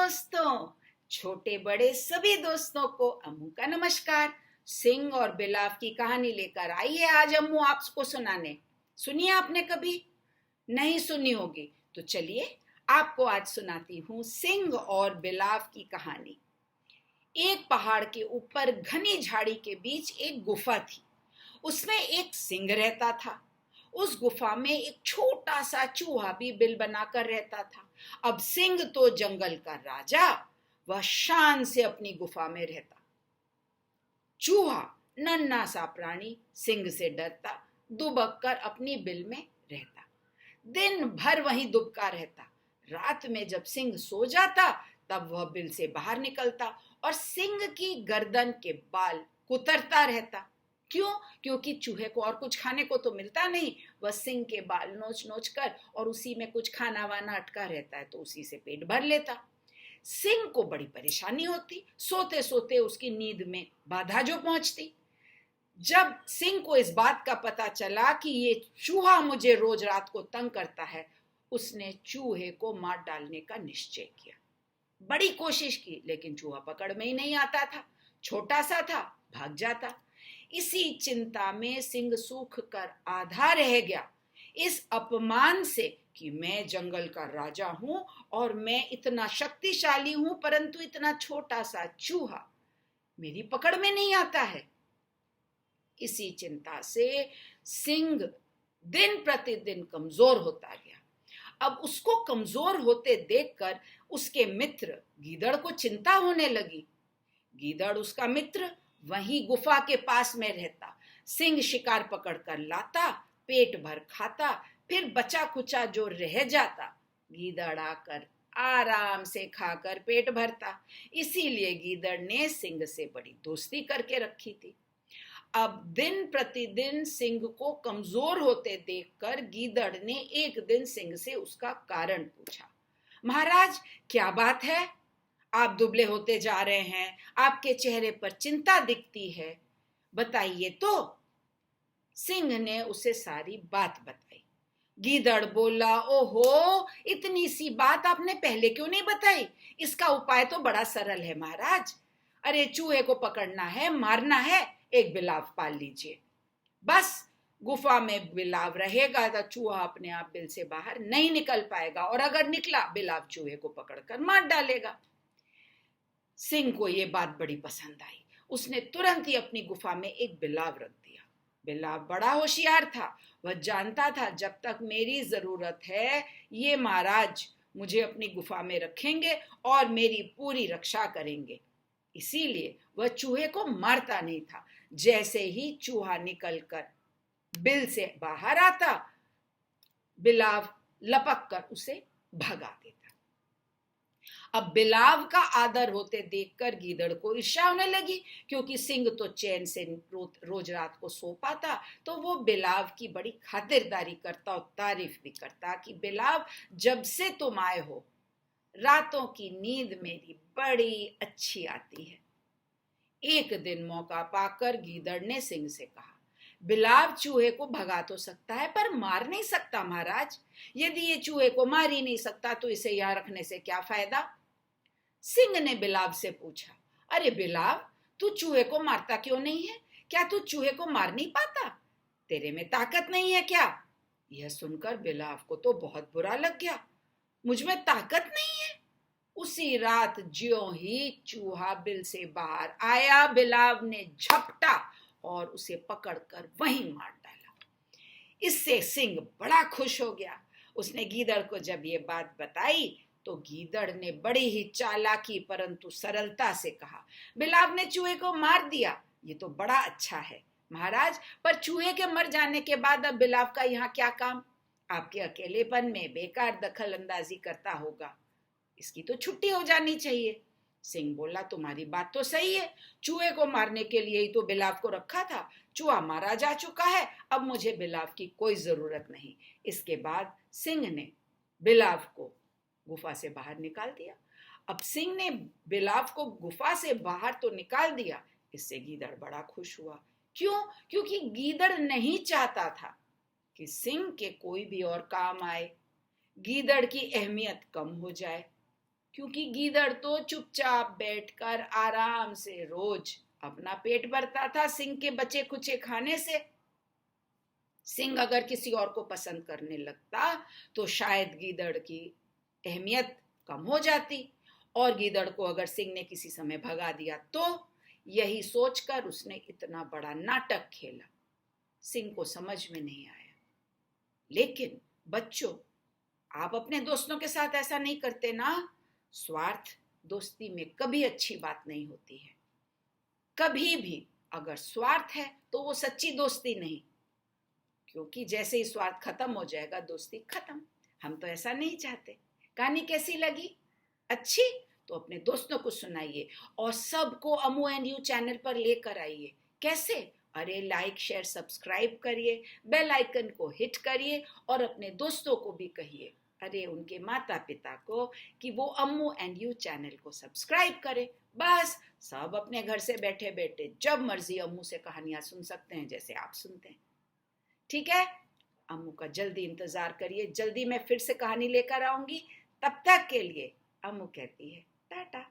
दोस्तों, छोटे बड़े सभी दोस्तों को अम्मू का नमस्कार। सिंह और बिलाव की कहानी लेकर आई है आज अम्मू आपको सुनाने। सुनिए आपने कभी नहीं सुनी होगी तो चलिए आपको आज सुनाती हूँ सिंह और बिलाव की कहानी। एक पहाड़ के ऊपर घनी झाड़ी के बीच एक गुफा थी। उसमें एक सिंह रहता था। उस गुफा में एक छोटा सा चूहा भी बिल बनाकर रहता था। अब सिंह तो जंगल का राजा, वह शान से अपनी गुफा में रहता। चूहा नन्हा सा प्राणी सिंह से डरता, दुबक कर अपनी बिल में रहता। दिन भर वहीं दुबका रहता। रात में जब सिंह सो जाता तब वह बिल से बाहर निकलता और सिंह की गर्दन के बाल कुतरता रहता। क्यों? क्योंकि चूहे को और कुछ खाने को तो मिलता नहीं। वह सिंह के बाल नोच नोच कर और उसी में कुछ खाना वाना अटका रहता है तो उसी से पेट भर लेता। सिंह को बड़ी परेशानी होती। सोते सोते उसकी नींद में बाधा जो पहुंचती। जब सिंह को इस बात का पता चला कि ये चूहा मुझे रोज रात को तंग करता है, उसने चूहे को मार डालने का निश्चय किया। बड़ी कोशिश की लेकिन चूहा पकड़ में ही नहीं आता था। छोटा सा था, भाग जाता। इसी चिंता में सिंह सूख कर आधा रह गया। इस अपमान से कि मैं जंगल का राजा हूं और मैं इतना शक्तिशाली हूं, परंतु इतना छोटा सा चूहा मेरी पकड़ में नहीं आता है। इसी चिंता से सिंह दिन प्रतिदिन कमजोर होता गया। अब उसको कमजोर होते देखकर उसके मित्र गीदड़ को चिंता होने लगी। गीदड़ उसका मित्र वहीं गुफा के पास में रहता। सिंह शिकार पकड़ कर लाता, पेट भर खाता, फिर बचा कुचा जो रह जाता गीदड़ आकर आराम से खाकर पेट भरता। इसीलिए गीदड़ ने सिंह से बड़ी दोस्ती करके रखी थी। अब दिन प्रतिदिन सिंह को कमजोर होते देखकर गीदड़ ने एक दिन सिंह से उसका कारण पूछा। महाराज, क्या बात है? आप दुबले होते जा रहे हैं, आपके चेहरे पर चिंता दिखती है, बताइए तो। सिंह ने उसे सारी बात बताई। गीदड़ बोला, ओहो, इतनी सी बात आपने पहले क्यों नहीं बताई? इसका उपाय तो बड़ा सरल है महाराज। अरे चूहे को पकड़ना है, मारना है, एक बिलाव पाल लीजिए। बस गुफा में बिलाव रहेगा तो चूहा अपने आप बिल से बाहर नहीं निकल पाएगा और अगर निकला बिलाव चूहे को पकड़कर मार डालेगा। सिंह को यह बात बड़ी पसंद आई। उसने तुरंत ही अपनी गुफा में एक बिलाव रख दिया। बिलाव बड़ा होशियार था। वह जानता था जब तक मेरी जरूरत है ये महाराज मुझे अपनी गुफा में रखेंगे और मेरी पूरी रक्षा करेंगे। इसीलिए वह चूहे को मारता नहीं था। जैसे ही चूहा निकलकर बिल से बाहर आता, बिलाव लपक कर उसे भगा देता। अब बिलाव का आदर होते देखकर गीदड़ को ईर्ष्या होने लगी, क्योंकि सिंह तो चैन से रोज रात को सो पाता, तो वो बिलाव की बड़ी खातिरदारी करता और तारीफ भी करता कि बिलाव, जब से तुम आए हो रातों की नींद मेरी बड़ी अच्छी आती है। एक दिन मौका पाकर गीदड़ ने सिंह से कहा, बिलाव चूहे को भगा तो सकता है पर मार नहीं सकता महाराज। यदि ये चूहे को मार ही नहीं सकता तो इसे यहां रखने से क्या फायदा? सिंह ने बिलाव से पूछा, अरे बिलाव, तू चूहे को मारता क्यों नहीं है? क्या तू चूहे को मार नहीं पाता? तेरे में ताकत नहीं है क्या? यह सुनकर बिलाव को तो बहुत बुरा लग गया। मुझ में ताकत नहीं है? उसी रात ज्यों ही चूहा बिल से बाहर आया, बिलाव ने झपटा और उसे पकड़कर वहीं मार डाला। इससे सिंह बड़ा खुश हो गया। उसने गीदड़ को जब ये बात बताई तो गीदड़ ने बड़ी ही चालाकी परंतु सरलता से कहा, बिलाव ने चूहे को मार दिया, ये तो बड़ा अच्छा है महाराज, पर चूहे के मर जाने के बाद अब बिलाव का यहाँ क्या काम? आपके अकेलेपन में बेकार दखल अंदाजी करता होगा, इसकी तो छुट्टी हो जानी चाहिए। सिंह बोला, तुम्हारी बात तो सही है, चूहे को मारने के लिए ही तो बिलाव को रखा था। चूहा मारा जा चुका है, अब मुझे बिलाव की कोई जरूरत नहीं। इसके बाद सिंह ने बिलाव को गुफा से बाहर निकाल दिया। अब सिंह ने बिलाव को गुफा से बाहर तो निकाल दिया, इससे गीदड़ बड़ा खुश हुआ। क्यों? क्योंकि गीदड़ नहीं चाहता था कि सिंह के कोई भी और काम आए, गीदड़ की अहमियत कम हो जाए। क्योंकि गीदड़ तो चुपचाप बैठकर आराम से रोज अपना पेट भरता था सिंह के बचे खुचे खाने से। सिंह अगर किसी और को पसंद करने लगता तो शायद गीदड़ की अहमियत कम हो जाती, और गीदड़ को अगर सिंह ने किसी समय भगा दिया तो। यही सोचकर उसने इतना बड़ा नाटक खेला। सिंह को समझ में नहीं आया। लेकिन बच्चों, आप अपने दोस्तों के साथ ऐसा नहीं करते ना। स्वार्थ दोस्ती में कभी अच्छी बात नहीं होती है। कभी भी अगर स्वार्थ है तो वो सच्ची दोस्ती नहीं, क्योंकि जैसे ही स्वार्थ खत्म हो जाएगा दोस्ती खत्म। हम तो ऐसा नहीं चाहते। कहानी कैसी लगी? अच्छी? तो अपने दोस्तों को सुनाइए और सबको अमू एंड यू चैनल पर लेकर आइए। कैसे? अरे लाइक शेयर सब्सक्राइब करिए, बेल आइकन को हिट करिए और अपने दोस्तों को भी कहिए, अरे उनके माता पिता को, कि वो अम्मू एंड यू चैनल को सब्सक्राइब करें। बस सब अपने घर से बैठे बैठे जब मर्जी अम्मू से कहानियां सुन सकते हैं, जैसे आप सुनते हैं। ठीक है? अम्मू का जल्दी इंतजार करिए, जल्दी मैं फिर से कहानी लेकर आऊंगी। तब तक के लिए अम्मू कहती है टाटा।